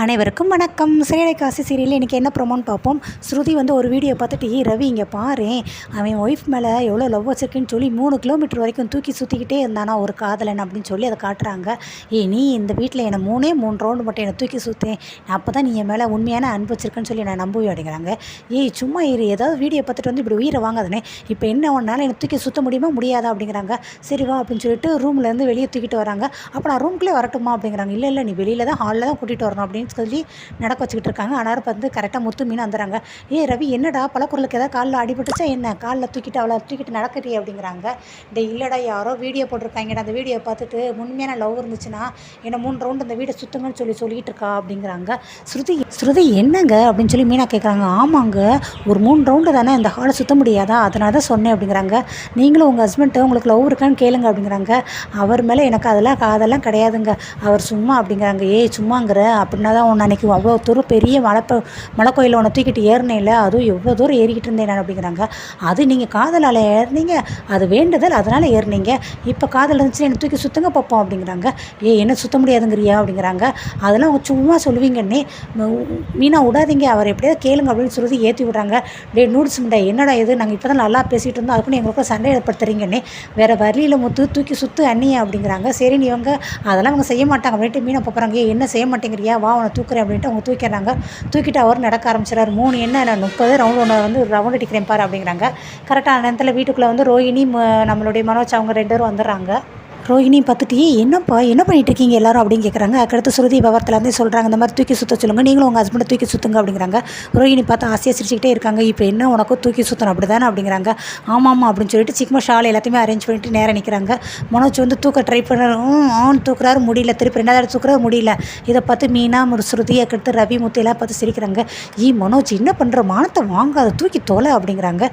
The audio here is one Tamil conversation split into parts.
அனைவருக்கும் வணக்கம். சிறைக்காசி சீரியலில் இன்றைக்கி என்ன ப்ரோமோன்னு பார்ப்போம். ஸ்ருதி ஒரு வீடியோ பார்த்துட்டு ரவி இங்கே பாரு, அவன் ஒய்ஃப் மேலே எவ்வளோ லவ் வச்சிருக்குன்னு சொல்லி 3 கிலோமீட்டர் வரைக்கும் தூக்கி சுற்றிக்கிட்டே இருந்தானா ஒரு காதலன் அப்படின்னு சொல்லி அதை காட்டுறாங்க. நீ இந்த வீட்டில் என்னை 3 ரவுண்டு மட்டும் என்னை தூக்கி சுற்றேன், அப்போ தான் நீ என் மேலே உண்மையான அன்பு வச்சிருக்குன்னு சொல்லி நான் நம்பவே அப்படிங்கிறாங்க. சும்மா ஏதாவது வீடியோ பார்த்துட்டு இப்படி உயிரை வாங்காதனே, இப்போ என்ன ஒன்றால் என்னை தூக்கி சுற்ற முடியுமா முடியாதா அப்படிங்கிறாங்க. சரி வா அப்படின்னு சொல்லிட்டு ரூம்லேருந்து வெளியே தூக்கிட்டு வராங்க. அப்போ நான் ரூம்குள்ளே வரட்டுமா அப்படிங்கிறாங்க. இல்லை நீ வெளியில் தான் ஹாலில் தான் கூட்டிகிட்டு வரணும் அப்படின்னு சொல்லி நடக்க வச்சுக்கிட்டு இருக்காங்க. ஆனால் கரெக்டாக முத்து மீன் வந்துடுறாங்க. ரவி என்னடா பழக்குறலுக்கு ஏதாவது காலில் அடிபட்டுச்சா என்ன, காலில் தூக்கிட்டு அவளை தூக்கிட்டு நடக்கிறீ அப்படிங்கிறாங்க. இல்லைடா யாரோ வீடியோ போட்டிருக்காங்கடா, அந்த வீடியோ பார்த்துட்டு உண்மையான லவ் இருந்துச்சுன்னா என்னை 3 ரவுண்டு அந்த வீடை சுற்றுங்கன்னு சொல்லிட்டு இருக்கா அப்படிங்கிறாங்க. ஸ்ருதி என்னங்க அப்படின்னு சொல்லி மீனா கேட்குறாங்க. ஆமாங்க, ஒரு 3 ரவுண்டு தானே இந்த ஹாலை சுற்ற முடியாதா, அதனால தான் சொன்னேன் அப்படிங்கிறாங்க. நீங்களும் உங்கள் ஹஸ்பண்ட்டு உங்களுக்கு லவ் இருக்கான்னு கேளுங்க அப்படிங்கிறாங்க. அவர் மேலே எனக்கு அதெல்லாம் கிடையாதுங்க, அவர் சும்மா அப்படிங்கிறாங்க. சும்மாங்கிற அப்படின்னா தான் உன்னை அன்றைக்கி அவ்வளோ தூரம் பெரிய மலை கோயிலில் உன்னை தூக்கிட்டு ஏறினேன்ல, அதுவும் எவ்வளோ தூரம் ஏறிக்கிட்டு இருந்தேன் நான் அப்படிங்கிறாங்க. அது நீங்கள் காதலால் ஏறினீங்க, அது வேண்டுதல், அதனால் ஏறினீங்க. இப்போ காதல் இருந்துச்சு என்னை தூக்கி சுற்றுங்க பார்ப்போம் அப்படிங்கிறாங்க. என்ன சுற்ற முடியாதுங்கிறியா அப்படிங்கிறாங்க. அதெல்லாம் அவங்க சும்மா சொல்லுவீங்கன்னே, மீனா விடாதீங்க, அவர் எப்படியாவது கேளுங்க அப்படின்னு சொல்லி ஏற்றி விட்றாங்க. நூடுல்ஸ் முண்டை என்னடா இது, நாங்கள் இப்போ தான் நல்லா பேசிகிட்டு இருந்தோம், அதுக்குன்னு எங்களுக்கு சண்டை ஏற்படுத்துறீங்கன்னே, வேறு வரியில் முத்து தூக்கி சுற்று அண்ணியா அப்படிங்கிறாங்க. சரி நீ அதெல்லாம் அவங்க செய்ய மாட்டாங்க அப்படின்ட்டு மீனா போகிறாங்க. என்ன செய்ய மாட்டேங்கிறியா, வா உன்னை தூக்குறேன் அப்படின்ட்டு அவங்க தூக்கிடுறாங்க. தூக்கிட்டு அவர் நடக்க ஆரம்பிச்சிடறாரு. 3 என்ன 30 ரவுண்டு ஒன்று ரவுண்ட் அடிக்கிறேன் பாரு அப்படிங்கிறாங்க. கரெக்டான நேரத்தில் வீட்டுக்குள்ளே ரோஹிணி நம்மளுடைய மனோஜ் அவங்க 2 பேரும் வந்துடுறாங்க. ரோஹிணி பார்த்துட்டு என்னப்பா என்ன பண்ணிட்டு இருக்கீங்க எல்லாரும் அப்படின்னு கேட்குறாங்க. அதுக்கடுத்து ஸ்ருதி விவரத்துலேருந்தே சொல்கிறாங்க, இந்த மாதிரி தூக்கி சுற்ற சொல்லுங்கள், நீங்களும் உங்கள் ஹஸ்பண்டை தூக்கி சுற்றுங்க அப்படிங்கிறாங்க. ரோஹிணி பார்த்து ஆசையாக சிரிச்சுக்கிட்டே இருக்காங்க. இப்போ என்ன உனக்கும் தூக்கி சுற்றணும் அப்படி தானே அப்படிங்கிறாங்க. ஆமாம் அப்படின்னு சொல்லிட்டு சிக்மா ஷால் எல்லாத்தையுமே அரேஞ்ச் பண்ணிட்டு நேராக நிற்கிறாங்க. மனோஜ் தூக்க ட்ரை பண்ணுறாரு. தூக்குறாரு, முடியல. திருப்பி 2வது தூக்குறாரு, முடியல. இதை பார்த்து மீனா ஸ்ருதி அதுக்கடுத்து ரவி முத்து எல்லாம் பார்த்து சிரிக்கிறாங்க. மனோஜ் என்ன பண்ணுற, மானத்தை வாங்காத, தூக்கி தொலை அப்படிங்கிறாங்க.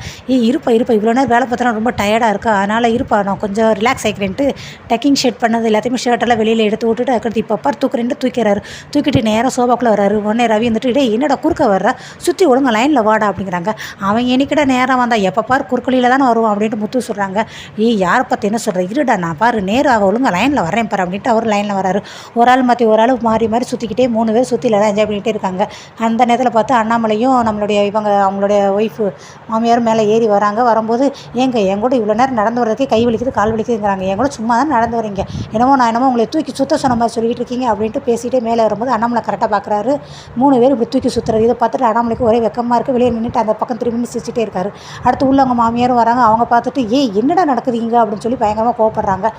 இருப்பா இவ்வளோ நேரம் வேலை பார்த்தா ரொம்ப டயர்டாக இருக்கா, அதனால் இருப்பா நான் கொஞ்சம் ரிலாக்ஸ் ஆகிக்கிறேன்ட்டு டக்கிங் ஷர்ட் பண்ணது எல்லாத்தையுமே ஷர்ட்டெல்லாம் வெளியில் எடுத்து விட்டுட்டு அதுக்கடுத்து இப்போ தூக்குறேன்ட்டு தூக்கிறாரு. தூக்கிட்டு நேராக சோபாக்குள்ளே வர்றாரு. உடனே ரவி என்னடா குறுக்க வர்ற, சுற்றி ஒழுங்க லைனில் வாடா அப்படிங்கிறாங்க. அவன் என்னைக்கிட்ட நேரம் வந்தால் எப்போ குறுக்கலியில் தானே வருவான் அப்படின்ட்டு முத்து சொல்கிறாங்க. யாரை பார்த்து என்ன சொல்கிற, இருடா நான் பாரு நேராக ஒழுங்க லைனில் வரேன் பாரு அப்படின்ட்டு அவர் லைனில் வராரு. ஒரு ஆள் மாற்றி ஒரு ஆள் மாறி சுற்றிக்கிட்டே 3 பேர் சுற்றில தான் என்ஜாய் பண்ணிகிட்டே இருக்காங்க. அந்த நேரத்தில் பார்த்து அண்ணாமலையும் நம்மளுடைய அவங்களுடைய ஒய்ஃபு மாமியாரும் மேலே ஏறி வராங்க. வரும்போது என் கூட இவ்வளோ நேரம் நடந்து வர்றதுக்கே கை வலிக்குது கால் வலிக்குதுங்கிறாங்க. என் கூட சும்மா தான் நடந்து வரீங்க, நான் உங்களை தூக்கி சுற்ற சொன்ன மாதிரி சொல்லிட்டு இருக்கீங்க அப்படின்ட்டு பேசிகிட்டே மேலே வரும்போது அண்ணாமலை கரெக்டாக பார்க்குறாரு. 3 பேர் இப்படி தூக்கி சுற்றுறது. இதை பார்த்துட்டு அண்ணாமலைக்கு ஒரே வெக்கமாக இருக்குது. வெளியே நின்றுட்டு அந்த பக்கம் திரும்பி சிரிச்சிட்டே இருக்காரு. அடுத்து உள்ள அவங்க மாமியாரும் வராங்க. அவங்க பார்த்துட்டு என்னடா நடக்குதுங்க அப்படின்னு சொல்லி பயங்கரமாக கோவப்படுறாங்க.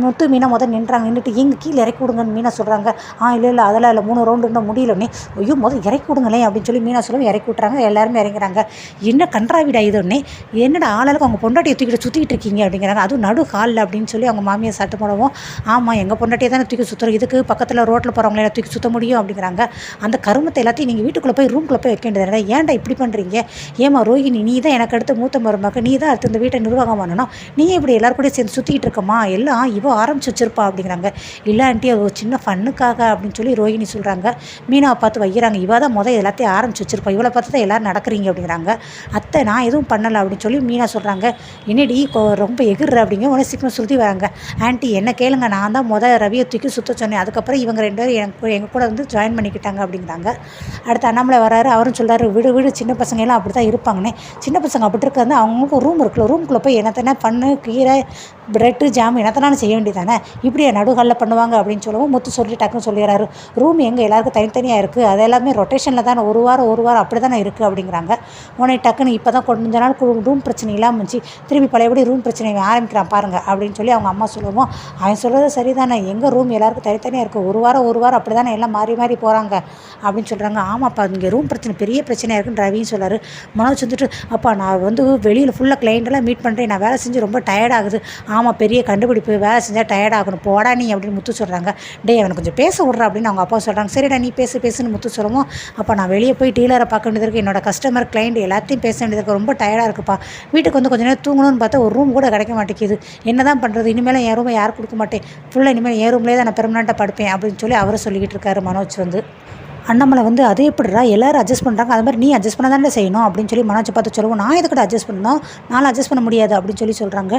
முத்து மீனா நின்றாங்க. நின்றுட்டு கீழே இறக்கி விடுங்கன்னு மீனா சொல்கிறாங்க. இல்லை அதெல்லாம் இல்லை, 3 ரவுண்டு இன்னும் முடியலன்னே. இறக்கி விடுங்களேன் அப்படின்னு சொல்லி மீனா சொல்லவும் இறக்கி விட்றாங்க. எல்லாருமே இறங்குறாங்க. என்ன கன்றாவிடா இதுன்னே, என்னடா ஆளாளுக்கு அவங்க பொண்டாட்டியை தூக்கிட்டு சுற்றிக்கிட்டு இருக்கீங்க அப்படிங்கிறாங்க. அதுவும் நடு காலில் அப்படின்னு சொல்லி அவங்க மாமியார் சட்டு போடவும், ஆமாம் எங்கள் பொண்டாட்டியை தானே தூக்கி சுற்றுறோம், இதுக்கு பக்கத்தில் ரோட்டில் போகிறவங்கள தூக்கி சுற்ற முடியும் அப்படிங்கிறாங்க. அந்த கருமத்தை எல்லாத்தையும் நீங்கள் வீட்டுக்குள்ளே போய் ரூம்குள்ளே போய் வைக்க வேண்டியது, ஏன்டா இப்படி பண்ணுறீங்க, ஏமா ரோஹிணி நீ தான் எனக்கு அடுத்து மூத்த மருமக, நீ தான் அடுத்து இந்த வீட்டை நிர்வாகம் பண்ணணும், நீ இப்படி எல்லாரும் கூட சேர்ந்து சுற்றிக்கிட்டு இருக்கமா, எல்லாம் இவ ஆரம்பிச்சு வச்சிருப்பா அப்படிங்கிறாங்க. இல்லை ஆண்டி அது ஒரு சின்ன ஃபண்ணுக்காக அப்படின்னு சொல்லி ரோஹிணி சொல்கிறாங்க. மீனாவை பார்த்து வைக்கிறாங்க. இவ தான் எல்லாத்தையும் ஆரம்பிச்சு வச்சிருப்பா, இவளை பார்த்து தான் எல்லோரும் நடக்கிறீங்க அப்படிங்கிறாங்க. அத்தை நான் எதுவும் பண்ணலை அப்படின்னு சொல்லி மீனா சொல்கிறாங்க. என்னடி ரொம்ப எகிர்ற அப்படிங்க. உடனே சீக்கிரம் சுற்றி வராங்க. ஆண்டி என்ன கேளுங்க, நான் தான் ரவியை தூக்கி சுற்ற சொன்னேன், அதுக்கப்புறம் இவங்க 2 பேரும் எங்கள் கூட ஜாயின் பண்ணிக்கிட்டாங்க அப்படிங்கிறாங்க. அடுத்து அண்ணாமலை வராரு. அவரும் சொல்கிறாரு, விடு சின்ன பசங்க எல்லாம் அப்படி தான் இருப்பாங்கன்னே, சின்ன பசங்க அப்படி இருக்கிறது அவங்களுக்கு ரூம் இருக்குல்ல, ரூம்குள்ளே போய் என்னத்தனை பண்ணு, கீரை ப்ரெட்டு ஜாம் என்னத்தனாலும் செய்ய வேண்டியதானே, இப்படியே நடுகளில் பண்ணுவாங்க அப்படின்னு சொல்லவும் முத்து சொல்லி டக்குன்னு சொல்லிடுறாரு. ரூம் எங்கே எல்லாருக்கும் தனித்தனியாக இருக்குது, அது எல்லாமே ரொட்டேஷனில் தானே, ஒரு வாரம் அப்படி தானே இருக்குது அப்படிங்கிறாங்க. உடனே டக்குன்னு இப்போ தான் கொஞ்ச நாள் ரூம் பிரச்சனை இல்லாமல் இருந்துச்சு, திருப்பி பழையபடி ரூம் பிரச்சனை ஆரம்பிக்கிறான் பாருங்கள் அப்படின்னு சொல்லி அவங்க அம்மா சொல்லுவோம். அவன் சொல்கிறது சரிதானே, எங்கள் ரூம் எல்லாருக்கும் தனித்தனியாக இருக்குது, ஒரு வாரம் அப்படி தானே எல்லாம் மாறி போகிறாங்க அப்படின்னு சொல்கிறாங்க. ஆமாப்பா இங்கே ரூம் பிரச்சனை பெரிய பிரச்சனையாக இருக்குன்னு ரவின்னு சொல்லார். மனோஜ் அப்பா நான் வெளியில் ஃபுல்லாக கிளைண்டெல்லாம் மீட் பண்ணுறேன், நான் வேலை செஞ்சு ரொம்ப டயர்டாகுது. ஆமாம் பெரிய கண்டுபிடிப்பு, வேலை செஞ்சால் டயர்டாகணும் போடா நீ அப்படின்னு முத்து சொல்கிறாங்க. அவனை கொஞ்சம் பேச விட்றா அப்படின்னு அவங்க அப்பா சொல்கிறாங்க. சரிடா நீ பேசுன்னு முத்து சொல்லவும், அப்போ நான் வெளியே போய் டீலரை பார்க்க வேண்டியது இருக்குது, என்னோட கஸ்டமர் கிளைண்ட் எல்லாத்தையும் பேச வேண்டியது இருக்குது, ரொம்ப டயர்டாக இருக்குப்பா, வீட்டுக்கு கொஞ்சம் நேரம் தூங்கணும்னு பார்த்தா ஒரு ரூம் கூட கிடைக்க மாட்டேங்குது, என்ன தான் பண்ணுறது, இனிமேல் என் ரூமை யாரும் கொடுக்க மாட்டேன், ஃபுல்லாக இனிமேல் என் ரூம்லேயே தான் நான் பெர்மனெண்ட்டாக படுப்பேன் அப்படின்னு சொல்லி அவரை சொல்லிக்கிட்டு இருக்காரு மனோஜ் அண்ணாமலை வந்து அது எப்படிடா எல்லோரும் அட்ஜஸ்ட் பண்ணுறாங்க, அது மாதிரி நீ அட்ஜஸ்ட் பண்ண தானே செய்யணும் அப்படின்னு சொல்லி மனோஜை பார்த்து சொல்லுவோம். நான் எதுக்கிட்ட அட்ஜஸ்ட் பண்ணணும், நான் அட்ஜஸ்ட் பண்ண முடியாது அப்படின்னு சொல்லி சொல்கிறாங்க.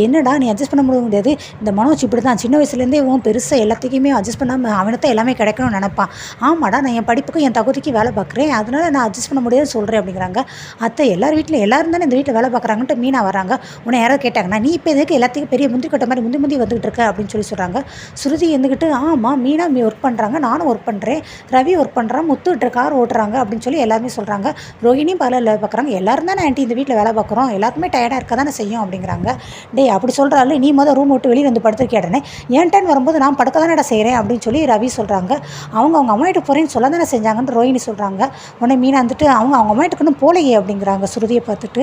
என்னடா நீ அட்ஜஸ்ட் பண்ண முடியாது, இந்த மனோஜ் இப்படி தான் சின்ன வயசுலேருந்தே இவன் பெருசாக எல்லாத்துக்குமே அட்ஜஸ்ட் பண்ணாமல் அவனுக்கு தான் எல்லாமே கிடைக்கணும்னு நினைப்பான். ஆமாடா நான் என் படிப்புக்கு என் தகுதிக்கு வேலை பார்க்குறேன், அதனால் நான் அட்ஜஸ்ட் பண்ண முடியாது சொல்கிறேன் அப்படிங்கிறாங்க. அத்தை எல்லார் வீட்டில் எல்லாரும் தானே இந்த வீட்டில் வேலை பார்க்குறாங்கன்ட்டு மீனா வராங்க. உன்னை யாராவது கேட்டாங்கன்னா நீ இப்போ எதுக்கு எல்லாத்துக்கும் பெரிய முந்திரி கொட்டை மாதிரி முந்தி வந்துகிட்டு இருக்க அப்படின்னு சொல்லி சொல்கிறாங்க. ஸ்ருதி இருந்துக்கிட்டு ஆமாம் மீனா ஒர்க் பண்ணுறாங்க, நானும் ஒர்க் பண்ணுறேன், ரவி ஒர்க் பண்ணுறான், முத்து கார் ஓட்டுறாங்க அப்படின்னு சொல்லி எல்லாருமே சொல்கிறாங்க. ரோஹிணியும் பார்லர் வேலை பார்க்குறாங்க, எல்லாரும் தானே ஆண்டி இந்த வீட்டில் வேலை பார்க்குறோம், எல்லாருக்குமே டயர்டாக இருக்க தானே செய்யும் அப்படிங்கிறாங்க. அப்படி சொல்கிறாள், நீ ரூம் விட்டு வெளியே வந்து படுத்துருக்கேடனே என் டைம் வரும்போது நான் படுக்க தானே செய்கிறேன் அப்படின்னு சொல்லி ரவி சொல்கிறாங்க. அவங்க அம்மா வீட்டு போகிறேன்னு சொல்ல தானே செஞ்சாங்கன்னு ரோஹிணி சொல்கிறாங்க. உடனே மீனா வந்துட்டு அவங்க அம்மா வீட்டுக்குன்னு போலையே அப்படிங்கிறாங்க. ஸ்ருதியை பார்த்துட்டு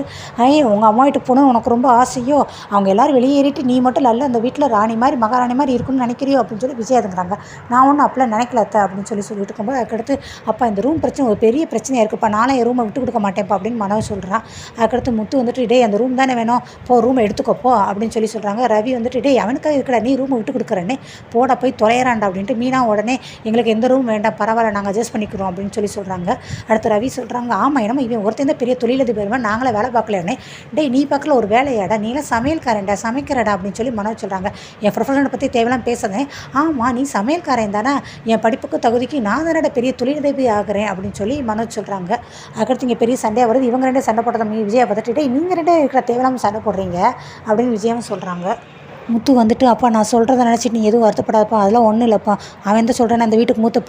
உங்கள் அம்மா வீட்டுக்கு போகணும்னு உனக்கு ரொம்ப ஆசையோ, அவங்க எல்லோரும் வெளியேறிட்டு நீ மட்டும் நல்ல அந்த வீட்டில் ராணி மாதிரி மகாராணி மாதிரி இருக்குன்னு நினைக்கிறியோ அப்படின்னு சொல்லி விஜயாதுங்கிறாங்க. நான் ஒன்றும் அப்பெல்லாம் நினைக்கல அத்தை அப்படின்னு சொல்லிட்டு இருக்கும்போது அதுக்கடுத்து அப்பா இந்த ரூம் பிரச்சனை ஒரு பெரிய பிரச்சனையாக இருக்குப்பா, நானே என் ரூமை விட்டு கொடுக்க மாட்டேன்ப்பா அப்படின்னு மனோஜ் சொல்கிறான். அதுக்கடுத்து முத்து வந்துட்டு அந்த ரூம் தானே வேணும், ரூமை எடுத்துக்கப்போ அப்படின்னு சொல்லி சொல்கிறாங்க. ரவி வந்துட்டு அவனுக்காக இருக்கடா நீ ரூமை விட்டு கொடுக்குறேன்னே போட போய் தொலைகிறான்டா அப்படின்ட்டு மீனா உடனே எங்களுக்கு எந்த ரூம் வேண்டாம் பரவாயில்ல நாங்கள் அட்ஜஸ்ட் பண்ணிக்கிறோம் அப்படின்னு சொல்லி சொல்கிறாங்க. அடுத்து ரவி சொல்கிறாங்க ஆமாம் என்னமோ இவன் ஒருத்தர் பெரிய தொழிலதிபர் நாங்களே வேலை பார்க்கலன்னே நீ பார்க்கல ஒரு வேலையாடா நீலாம் சமையல்காரன்டா சமைக்கிறடா அப்படின்னு சொல்லி மனோஜ் சொல்கிறாங்க. என் ப்ரொஃபஷனை பற்றி தேவையெல்லாம் பேசுகிறேன், ஆமாம் நீ சமையல்காரன் தானே, என் படிப்புக்கு தகுதிக்கு நான் தானே பெரிய தொழிலதிபதி ஆகிறேன் அப்படின்னு சொல்லி மனோஜ் சொல்கிறாங்க. அதுக்கடுத்து இங்கே பெரிய சண்டையாக வருது, இவங்க ரெண்டே சண்டை போட்டதை விஜயை பார்த்துட்டு நீங்கள் ரெண்டே இருக்கிற தேவையில்லாமல் சண்டை போடுறீங்க அப்படின்னு விஜயாவும் சொல்கிறாங்க. முத்து வந்துட்டு அப்பா நான் சொல்கிறத நினச்சிட்டு நீ எதுவும் வருத்தப்படாதப்பா, அதெல்லாம் ஒன்றும் இல்லைப்பா, அவன் எந்த சொல்கிறேன் அந்த வீட்டுக்கு மூத்த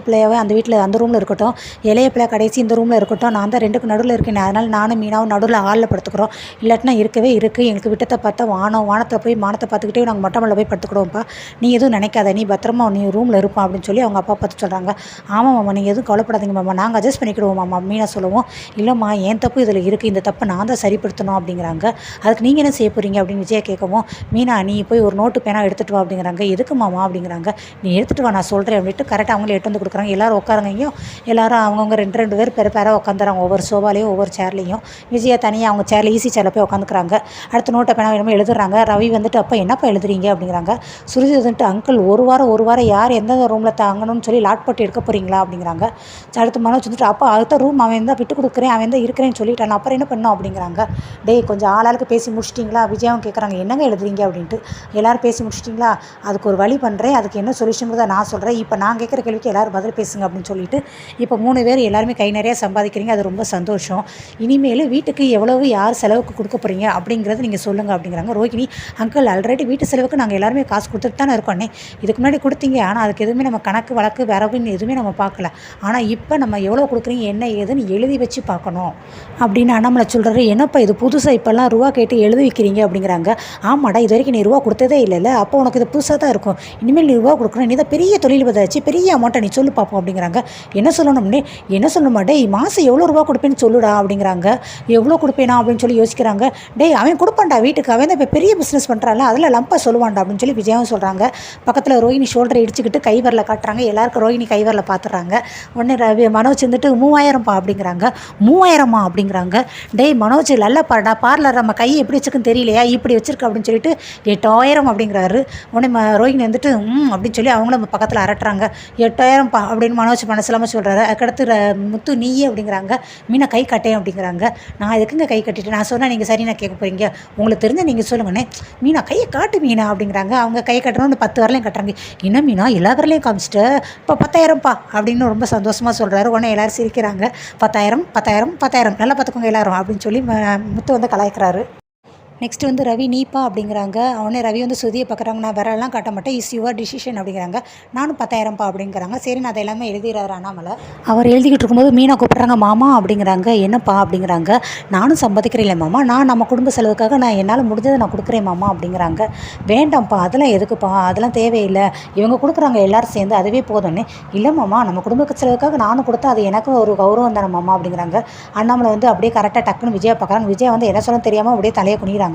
பிள்ளையாவே அந்த வீட்டில் அந்த ரூமில் இருக்கட்டும், இளைய பிள்ளை கடைசி இந்த ரூமில் இருக்கட்டும், நான் தான் ரெண்டுக்கு நடுவில் இருக்கேன், அதனால் நானும் மீனாவும் நடுவில் ஹாலில் படுத்துக்கிறோம், இல்லாட்டினா இருக்கவே இருக்குது எங்களுக்கு விட்டத்தை பார்த்தா வானத்தை போய் மானத்தை பார்த்துக்கிட்டே நாங்கள் மொட்டை மேலே போய் படுத்துக்கிறோம்ப்பா, நீ எதுவும் நினைக்காத, நீ பத்திரமா நீ ரூமில் இருப்பான் அப்படின்னு சொல்லி அவங்க அப்பா பார்த்து சொல்கிறாங்க. ஆமாம் மாமா நீங்கள் எதுவும் கவலைப்படாதீங்க மாமா, நாங்கள் அட்ஜஸ்ட் பண்ணிக்கிடுவோம் மாமா. மீனா சொல்லுவோம் இல்லைம்மா என் தப்பு இதில் இருக்குது, இந்த தப்பை நான் தான் சரிப்படுத்தணும் அப்படிங்கிறாங்க. அதுக்கு நீங்கள் என்ன செய்ய போகிறீங்க அப்படின்னு விஜயா கேட்கவும் மீனா நீ போய் ஒரு நோட்டு பேனா எடுத்துகிட்டு வா அப்படிங்கிறாங்க. எதுக்கு மாமா அப்படிங்கிறாங்க. நீ எடுத்துகிட்டு வா நான் சொல்கிறேன் அப்படின்ட்டு கரெக்டாக அவங்களே எடுத்து வந்து கொடுக்குறாங்க. எல்லோரும் உட்காருங்கையும் எல்லோரும் அவங்கவுங்க ரெண்டு பேர் பேராக உட்காந்துறாங்க, ஒவ்வொரு சோபாலையும் ஒவ்வொரு சேர்லையும். விஜயா தனியாக அவங்க சேர்ல ஈஸி சேரில் போய் உட்காந்துக்கிறாங்க. அடுத்த நோட்டை பேனா வேணுமோ எழுதுறாங்க. ரவி வந்துட்டு அப்போ என்னப்பா எழுதுறீங்க அப்படிங்கிறாங்க. சுருதி வந்துட்டு அங்கிள் ஒரு வாரம் யார் எந்தெந்த ரூமில் தாங்கணும்னு சொல்லி லாட் போட்டு எடுக்க போகிறீங்களா அப்படிங்கிறாங்க. அடுத்து மனோஜ் வந்துட்டு அப்போ அடுத்த ரூம் அவன் தான் விட்டு கொடுக்குறேன், அவன் தான் இருக்கிறேன்னு சொல்லிட்டான், அப்புறம் என்ன பண்ணோம் அப்படிங்கிறாங்க. கொஞ்சம் ஆளாளுக்கு பேசி முடிச்சிட்டிங்களா விஜயாவும் கேட்குறாங்க. என்னங்க எழுதுறீங்க அப்படின்ட்டு. எல்லோரும் பேசி முடிச்சிட்டிங்களா, அதுக்கு ஒரு வழி பண்ணுறேன், அதுக்கு என்ன சொல்யூஷனுங்கிறத நான் சொல்கிறேன், இப்போ நான் கேட்குற கேள்விக்கு எல்லோரும் பதில் பேசுங்க அப்படின்னு சொல்லிட்டு இப்போ 3 பேர் எல்லாருமே கை நிறையா சம்பாதிக்கிறீங்க, அது ரொம்ப சந்தோஷம். இனிமேல் வீட்டுக்கு எவ்வளவு யார் செலவுக்கு கொடுக்க போகிறீங்க அப்படிங்கிறத நீங்கள் சொல்லுங்கள் அப்படிங்கிறாங்க. ரோஹிணி அங்கிள் ஆல்ரெடி வீட்டு செலவுக்கு நாங்கள் எல்லாருமே காசு கொடுத்துட்டு தானே இருக்கோன்னே, இதுக்கு முன்னாடி கொடுத்தீங்க, ஆனால் அதுக்கு எதுவுமே நம்ம கணக்கு வழக்கு வரவுன்னு எதுவுமே நம்ம பார்க்கல, ஆனால் இப்போ நம்ம எவ்வளோ கொடுக்குறீங்க என்ன ஏதுன்னு எழுதி வச்சு பார்க்கணும் அப்படின்னு அண்ணாமலை சொல்கிறாரு. என்னப்பா இது புதுசாக இப்போல்லாம் ரூபா கேட்டு எழுதி வைக்கிறீங்க அப்படிங்கிறாங்க. ஆமாடா இது வரைக்கும் நீ ரூபா கொடுத்ததே இல்லைல்ல, அப்போ உனக்கு இது புதுசாக தான் இருக்கும், இனிமேல் நீ ரூபா கொடுக்கணும், நீ தான் பெரிய தொழில் வதாச்சு, பெரிய அமௌண்ட்டை நீ சொல்லு பார்ப்போம் அப்படிங்கிறாங்க. என்ன சொல்லணும்னே என்ன சொல்லணுமா மாதம் எவ்வளோ ரூபா கொடுப்பேன்னு சொல்லுடா அப்படிங்கிறாங்க. எவ்வளோ கொடுப்பேனா அப்படின்னு சொல்லி யோசிக்கிறாங்க. அவன் கொடுப்பான்டா வீட்டுக்கு, அவன் தான் இப்போ பெரிய பிஸ்னஸ் பண்ணுறான்ல அதில் லம்பாக சொல்லுவான்டா அப்படின்னு சொல்லி விஜயாவும் சொல்கிறாங்க. பக்கத்தில் ரோஹிணி ஷோல்டரை இடிச்சுக்கிட்டு கைவரில் காட்டுறாங்க. எல்லாருக்கும் ரோஹிணி கைவரில் பார்த்துறாங்க. உடனே மனோஜ் வந்துட்டு 3000பா அப்படிங்கிறாங்க. 3000மா அப்படிங்கிறாங்க. மனோஜ் நல்லா பாடா பார்லர் நம்ம கையை எப்படி வச்சுருக்குன்னு தெரியலையா, இப்படி வச்சிருக்கு அப்படின்னு சொல்லிட்டு 8000 அப்படிங்கிறாரு. உடனே ரோஹிணி வந்துட்டு அப்படின்னு சொல்லி அவங்களும் பக்கத்தில் அரட்டுறாங்க. 8000பா அப்படின்னு மனோஜ் மனசிலாமல் சொல்கிறாரு. அதுக்கடுத்து முத்து நீயே அப்படிங்கிறாங்க. மீனா கை கட்டேன் அப்படிங்கிறாங்க. நான் எதுக்குங்க கை கட்டிட்டு, நான் சொன்னால் நீங்கள் சரி நான் கேட்க போகிறீங்க, உங்களுக்கு தெரிஞ்ச நீங்கள் சொல்லுங்கண்ணே. மீனா கையை காட்டு மீனா அப்படிங்கிறாங்க. அவங்க கை கட்டணும்னு 10 வரலையும் கட்டுறாங்க. என்ன மீனா எல்லா வரலையும் காமிச்சிட்டு இப்போ 10,000பா அப்படின்னு ரொம்ப சந்தோஷமாக சொல்கிறாரு. உடனே எல்லோரும் சிரிக்கிறாங்க. 10,000 நல்லா பார்த்துக்கோங்க எல்லாரும் அப்படின்னு சொல்லி முத்து வந்து கலாய்க்கிறாரு. நெக்ஸ்ட் வந்து ரவி நீப்பா அப்படிங்கிறாங்க. அவனே ரவி வந்து சுதியை பார்க்குறாங்க. நான் விரலாம் காட்ட மாட்டேன், இஸ் யுவர் டிசிஷன் அப்படிங்கிறாங்க. நானும் 10,000பா அப்படிங்கிறாங்க. சரி நான் அதை எல்லாமே எழுதிடுறாரு அண்ணாமலை. அவர் எழுதிக்கிட்டு இருக்கும்போது மீனா கூப்பிட்றாங்க. மாமா அப்படிங்கிறாங்க. என்னப்பா அப்படிங்கிறாங்க. நானும் சம்பாதிக்கிறேன் மாமா, நான் நம்ம குடும்ப செலவுக்காக நான் என்னால் முடிஞ்சதை நான் கொடுக்குறேன் மாமா அப்படிங்கிறாங்க. வேண்டாம்ப்பா அதெல்லாம் எதுக்குப்பா, அதெல்லாம் தேவையில்லை, இவங்க கொடுக்குறாங்க எல்லோரும் சேர்ந்து அதுவே போதும்னே. இல்லை மாமா நம்ம குடும்ப செலவுக்காக நானும் கொடுத்தா அது எனக்கு ஒரு கௌரவம் தானே மாமா அப்படிங்கிறாங்க. அண்ணாமலை வந்து அப்படியே கரெக்டாக டக்குன்னு விஜயா பார்க்குறாங்க. விஜயா வந்து என்ன சொல்ல தெரியாமல் அப்படியே தலையை குனிகிறாங்க.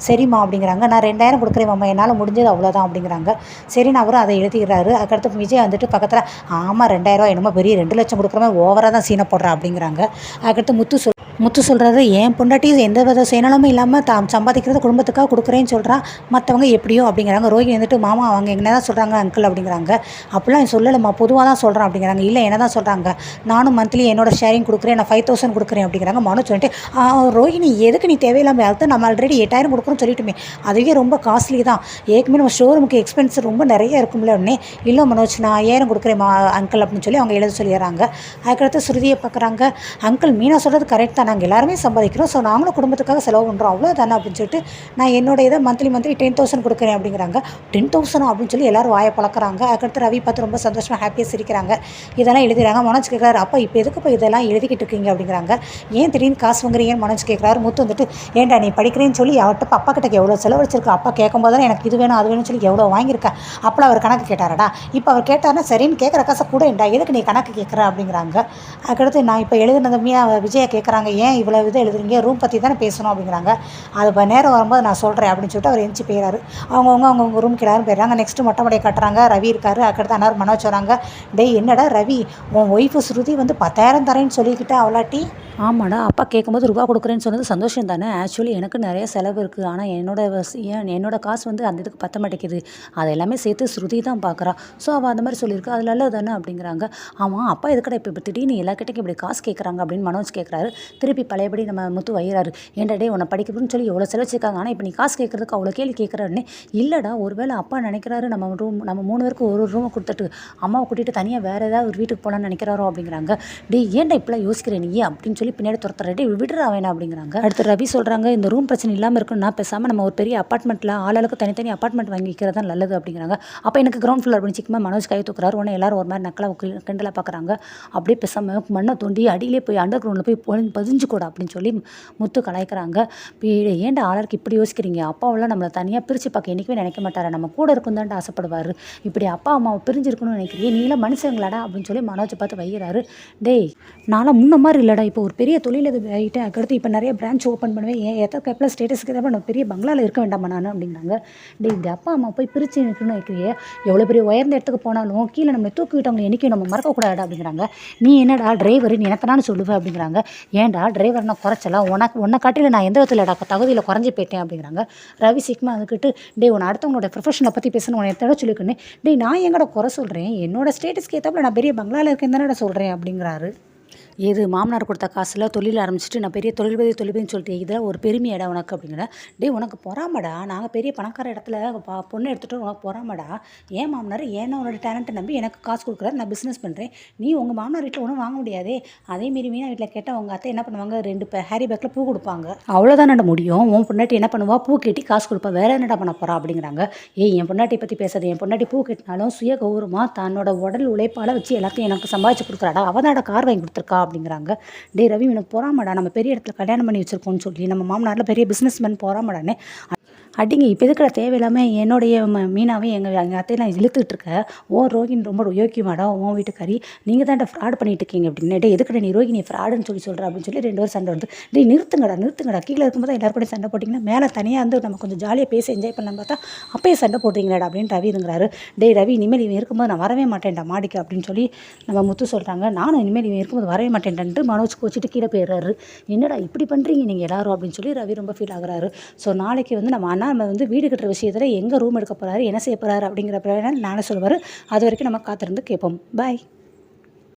சரிம்மா அப்படிங்கிறாங்க. நான் 2000 கொடுக்குறேன் மாமா, என்னால் முடிஞ்சது அவ்வளோதான் அப்படிங்கிறாங்க. சரின்னு அவரும் அதை எழுதிக்கிறாரு. அதுக்கடுத்து விஜய் வந்துட்டு பக்கத்தில் ஆமாம் 2000 என்னமோ பெரிய 2 லட்சம் கொடுக்குற மாதிரி ஓவராக தான் சீனை போடுறா அப்படிங்கிறாங்க. அதுக்கடுத்து முத்து முத்து சொல்கிறாரு, என் பொண்டாட்டி எந்த வித சுயநலமும் இல்லாமல் தான் சம்பாதிக்கிறத குடும்பத்துக்காக கொடுக்குறேன்னு சொல்கிறா, மற்றவங்க எப்படியோ அப்படிங்கிறாங்க. ரோஹிணி வந்துட்டு, மாமா அவங்க என்ன தான் சொல்கிறாங்க அங்கிள் அப்படிங்கிறாங்க. அப்படிலாம் சொல்லலைம்மா, பொதுவாக தான் சொல்கிறேன் அப்படிங்கிறாங்க. இல்லை என்ன தான் சொல்கிறாங்க, நானும் மந்த்லி என்னோட ஷேரிங் கொடுக்குறேன், நான் 5000 கொடுக்குறேன் அப்படிங்கிறாங்க. மனோஜ் வந்துட்டு, ரோஹிணி எதுக்கு நீ தேவையில்லாமல் அதுதான் நம்ம ஆல்ரெடி 8000 கொடுக்குறோன்னு சொல்லிட்டுமே, அதுவே ரொம்ப காஸ்ட்லி தான், ஏற்கனவே நம்ம ஷோரூமுக்கு எக்ஸ்பென்ஸ் ரொம்ப நிறைய இருக்கும்ல. உடனே இல்லை மனோஜ் நான் 5000 கொடுக்குறேன் அங்கிள் அப்படின்னு சொல்லி அவங்க எழுத சொல்லிடுறாங்க. அதுக்கடுத்து ஸ்ருதியை பார்க்குறாங்க. அங்கிள் மீனா சொல்கிறது கரெக்ட் தான், நாங்கள் எல்லாருமே சம்பாதிக்கிறோம், ஸோ நாங்களும் குடும்பத்துக்காக செலவு பண்ணுறோம், அவ்வளோதானே அப்படின்னு சொல்லிட்டு நான் என்னோட இதை மந்த்லி 10,000 கொடுக்குறேன் அப்படிங்கிறாங்க. 10,000 அப்படின்னு சொல்லி எல்லோரும் வாயை பழக்கிறாங்க. அதுக்கடுத்து ரவி பார்த்து ரொம்ப சந்தோஷமாக ஹாப்பியாக சிரிக்கிறாங்க. இதெல்லாம் எழுதுறாங்க. மனோஜ் கேட்குறாரு, அப்போ இப்போ எதுக்கு இதெல்லாம் எழுதிக்கிட்டு இருக்கீங்க அப்படிங்கிறாங்க. ஏன் திடீர்னு காசு வாங்குறீங்கன்னு மனோஜ் கேட்குறாரு. முத்து வந்துட்டு, ஏன்டா நீ படிக்கிறேன்னு சொல்லி அவர்கிட்ட அப்பா கிட்ட எவ்வளோ செலவழிச்சிருக்கா, அப்பா கேட்கும்போது தான் எனக்கு இது வேணும் அது வேணும்னு சொல்லி எவ்வளோ வாங்கியிருக்கா, அப்போலாம் அவர் கணக்கு கேட்டாரடா, இப்போ அவர் கேட்டார்னா சரின்னு கேட்குற காசை கூட ஏன்டா எதுக்கு நீ கணக்கு கேட்குற அப்படிங்கிறாங்க. அதுக்கடுத்து நான் இப்போ எழுதுனது விஜயா கேட்குறாங்க, ஏன் இவ்வளோ இது எழுதுறீங்க, ரூம் பற்றி தானே பேசணும் அப்படிங்கிறாங்க. அது இப்போ நேரம் வரும்போது நான் சொல்கிறேன் அப்படின்னு சொல்லிட்டு அவர் எந்திச்சு போயிறாரு. அவங்கவுங்க ரூமுக்கு எல்லாரும் போயிடுறாங்க. நெக்ஸ்ட்டு மொட்டை மடையை கட்டுறாங்க. ரவி இருக்கார். அதுக்கடுத்து அன்னார் மனோஜ் வராங்க. டேய் என்னடா ரவி, உன் ஒய்ஃபு ஸ்ருதி வந்து 10,000 தரேன்னு சொல்லிக்கிட்டா அவளாட்டி. ஆமாடா, அப்பா கேட்கும்போது ரூபா கொடுக்குறேன்னு சொன்னது சந்தோஷம் தானே. ஆக்சுவலி எனக்கு நிறைய செலவு இருக்குது, ஆனால் என்னோட காசு வந்து அந்த இதுக்கு பற்ற மாட்டேங்குது, அதை எல்லாமே சேர்த்து ஸ்ருதி தான் பார்க்குறா, ஸோ அவள் அந்த மாதிரி சொல்லியிருக்கா, அது நல்லது தானே அப்படிங்கிறாங்க. ஆமாம், அப்பா எதுக்கடா இப்போ திடீர்னு எல்லாக்கிட்டையும் இப்படி காசு கேட்குறாங்க அப்படின்னு மனோஜ் கேட்குறாரு. திருப்பி பழையபடி நம்ம முத்து வைகிறாரு. ஏன்டா டே உன்னை படிக்கணும்னு சொல்லி எவ்வளோ செலவச்சிருக்காங்க, ஆனால் இப்போ நீ காசு கேட்குறதுக்கு அவ்வளோ கேள்வி கேட்குறாருன்னு. இல்லைடா, ஒருவேளை அப்பா நினைக்கிறாரு நம்ம 3 பேருக்கு ஒரு ரூமை கொடுத்துட்டு அம்மாவை கூட்டிகிட்டு தனியாக வேறு ஏதாவது ஒரு வீட்டுக்கு போகலான்னு நினைக்கிறாரோ அப்படிங்கிறாங்க. டே ஏன்டா இப்பெல்லாம் யோசிக்கிறேன் நீ அப்படின்னு சொல்லி பின்னாடி துரத்துறே விடுறா வேணா அப்படிங்கிறாங்க. அடுத்து ரவி சொல்கிறாங்க, இந்த ரூம் பிரச்சனை இல்லாமல் இருக்குன்னா பேசாமல் நம்ம ஒரு பெரிய அப்பார்ட்மெண்ட்டில் ஆளுக்கு தனித்தனி அப்பார்ட்மெண்ட் வாங்கி வைக்கிறது தான் நல்லது அப்படிங்கிறாங்க. அப்போ எனக்கு கிரவுண்ட் ஃப்ளோர் அப்படின்னு சிக்கமாக மனோஜ் கை தூக்குறாரு. உடனே எல்லாரும் ஒரு மாதிரி நக்கலாக கிண்டலாக பார்க்குறாங்க. அப்படியே பேசாமல் மண்ணை தோண்டி அடியிலே போய் அண்டர் கிரவுண்டில் போய் பதிஞ்சு கூட அப்படின்னு சொல்லி முத்து கலாய்க்கிறாங்க. ஏன்டா ஆளருக்கு இப்படி யோசிக்கிறீங்க, அப்பாவெல்லாம் நம்மளை தனியாக பிரித்து பார்க்க என்றைக்குமே நினைக்க மாட்டாரா, நம்ம கூட இருக்கும் தான்ட்டு ஆசைப்படுவார், இப்படி அப்பா அம்மாவை பிரிஞ்சிருக்கணும்னு நினைக்கிறீங்க, நீலாம் மனுஷங்களாடா அப்படின்னு சொல்லி மனோஜை பார்த்து வைக்கிறாரு. டேய் நான்லாம் முன்ன மாதிரி இல்லைடா, இப்போ ஒரு பெரிய தொழில் இது ஆகிட்டு அதுக்கடுத்து இப்போ நிறைய பிரான்ச் ஓப்பன் பண்ணுவேன், எத்தனை கேப்பில் ஸ்டேட்டஸுக்கு தான் நம்ம பெரிய பங்களாவில் இருக்க வேண்டாமா நான் அப்படிங்கிறாங்க. டேய் இப்படி அப்பா அம்மா போய் பிரித்து இருக்கணும்னு நினைக்கிறியே, எவ்வளோ பெரிய உயர்ந்த இடத்துக்கு போனாலும் கீழே நம்மளை தூக்கி விட்டவங்களை என்றைக்கும் நம்ம மறக்கக்கூடாது அப்படிங்கிறாங்க. நீ என்னடா டிரைவர் நீ எனக்குனான்னு சொல்லுவேன் அப்படிங்கிறாங்க. ஏன்டா டிரைவர்னா குறைச்சலாம், உன்னை காட்டியில் நான் எந்த விதத்தில் தகுதியில் குறைஞ்சி போயிட்டேன் அப்படிங்கிறாங்க. ரவி சிக்மா அதுக்கிட்டு, டே உன்னை அடுத்தவங்களோட ப்ரொஃபஷனை பற்றி பேசணும் உன்னை எத்தனை சொல்லிக்கணும், டே நான் எங்கட குறை சொல்கிறேன், என்னோட ஸ்டேட்டஸ்க்கு ஏற்றாப்புல நான் பெரிய பங்களாவில் இருக்கேன் தானே சொல்கிறேன் அப்படிங்கிறாரு. ஏது மாமனார் கொடுத்த காசில் தொழில் ஆரம்பிச்சுட்டு நான் பெரிய தொழில்பதின்னு சொல்லிட்டு இதெல்லாம் ஒரு பெருமையடா உனக்கு அப்படிங்கிற. டே உனக்கு பொறாமடா, நாங்கள் பெரிய பணக்கார இடத்துல பொண்ணு எடுத்துகிட்டு உனக்கு பொறாமடா, ஏன் மாமனார் ஏன்னா உன்னோட டேலண்ட்டை நம்பி எனக்கு காசு கொடுக்குறாரு, நான் பிஸ்னஸ் பண்ணுறேன், நீ உங்கள் மாமனார் வீட்டில் ஒன்றும் வாங்க முடியாதே, அதேமாரி மீனா வீட்டில் கேட்டால் உங்கள் அத்தை என்ன பண்ணுவாங்க, 2 ஹேரி பேக்கில் பூ கொடுப்பாங்க, அவ்வளோதான் நட முடியும், உன் பொண்டாட்டி என்ன பண்ணுவா, பூ கட்டி காசு கொடுப்பா, வேறு என்னடா பண்ண போகிறா அப்படிங்கிறாங்க. என் பொண்டாட்டி பற்றி பேசாது, என் பொண்டாட்டி பூ கட்டினாலும் சுய கௌரவமாக தன்னோட உடல் உழைப்பால் வச்சு எல்லாத்தையும் எனக்கு சம்பாதிச்சு கொடுக்குறாடா, அவனோட கார் வாங்கி கொடுத்துருக்கா அப்படிங்கிறாங்க. டே ரவி எனக்கு போறாமடா, நம்ம பெரிய இடத்துல கல்யாணம் பண்ணி வச்சிருக்கோம்னு சொல்லி நம்ம மாமனாரில் பெரிய பிஸ்னஸ்மேன் போறாமடானே அடிங்க, இப்போ இருக்கிற தேவையில்லாமல் என்னுடைய மீனாவையும் எங்கள் அத்தையெல்லாம் இழுத்துக்கிட்டு இருக்க, ஓ ரோகிணி ரொம்ப யோக்கியமாடா உன் வீட்டுக்காரி, நீங்கள் தான் ஃப்ராட் பண்ணிட்டு இருக்கீங்க அப்படின்னு. டே எதுக்கடா நீ ரோகிணி ஃப்ராடுன்னு சொல்கிற அப்படின்னு சொல்லி 2 பேரும் சண்டை வந்து, டே நிறுத்துங்கடா கீழே இருக்கும்போது எல்லாரும் கூட சண்டை போட்டிங்கன்னா மேலே தனியாக வந்து நம்ம கொஞ்சம் ஜாலியாக பேசி என்ஜாய் பண்ணலாம் பார்த்தா அப்பயே சண்டை போடுறீங்களாடா அப்படின்னு ரவி இருங்கிறாரு. டே ரவி இனிமேல் இவன் இருக்கும்போது நான் வரவே மாட்டேன்டா மாடிக்கு அப்படின்னு சொல்லி நம்ம முத்து சொல்கிறாங்க. நானும் இனிமேல் இவன் இருக்கும்போது வரவே மாட்டேன்ட்டு மனோஜ் கோச்சிட்டு கீழே போயிடுறாரு. என்னடா இப்படி பண்ணுறீங்க நீங்கள் எல்லாரும் அப்படின்னு சொல்லி ரவி ரொம்ப ஃபீல் ஆகுறாரு. ஸோ நாளைக்கு வந்து நம்ம வந்து வீடு கட்டுற விஷயத்தில் எங்கே ரூம் எடுக்க போகிறாரு, என்ன செய்ய போகிறாரு அப்படிங்கிற நானே சொல்லுவார். அது வரைக்கும் நம்ம காத்திருந்து கேட்போம். பாய்.